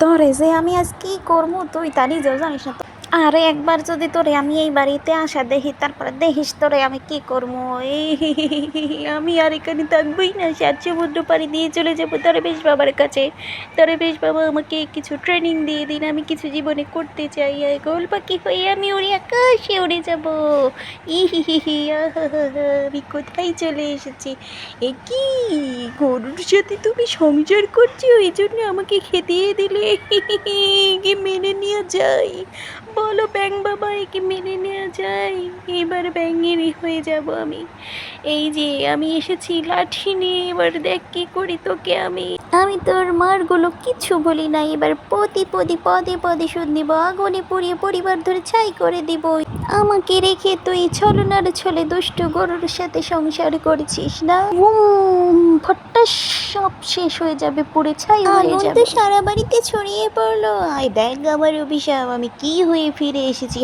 তোরে যে আমি আজ কি করবো তুই তা নিজেও জানিস না। আরে একবার যদি তোরে আমি এই বাড়িতে আসা দেখি তারপরে দেখিস তোরে আমি কি করবো। এই আমি আর এখানে থাকবোই না, সাত সমুদ্র পাড়ি দিয়ে চলে যাবো তোরে বেশ বাবার কাছে। তোরে বেশ বাবা আমাকে কিছু ট্রেনিং দিয়ে দিন, আমি কিছু জীবনে করতে চাই। আর গোল পাখি হয়ে আমি উড়ে আকাশে উড়ে যাবো। ইহি আমি কোথায় চলে এসেছি। এ কি, গরুর সাথে তুমি সংসার করছো ওই জন্য আমাকে খেদিয়ে দিলে? কি মেনে নেওয়া যায় বলো ব্যাং বাবা, একে মেনে নেওয়া যায়? এবার ব্যাঙেরই হয়ে যাব আমি। এই যে আমি এসেছি লাঠি নিয়ে, এবার দেখ কি করি তোকে আমি। আমি তোর মারগুলো কিচ্ছু বলি না, এবার পদে পদে শোধ নিব, আগুনে পুড়িয়ে পরিবার ধরে ছাই করে দিব। আমাকে রেখে তুই ছলনার ছলে দুষ্ট গরুর সাথে সংসার করেছিস না? ফটাস সব শেষ হয়ে যাবে, পুড়ে ছাই হয়ে যাবে, সারা বাড়িতে ছড়িয়ে পড়লো। আয় দেখ আমার অভিশাপ, আমি কি হয়ে ফিরে এসেছি।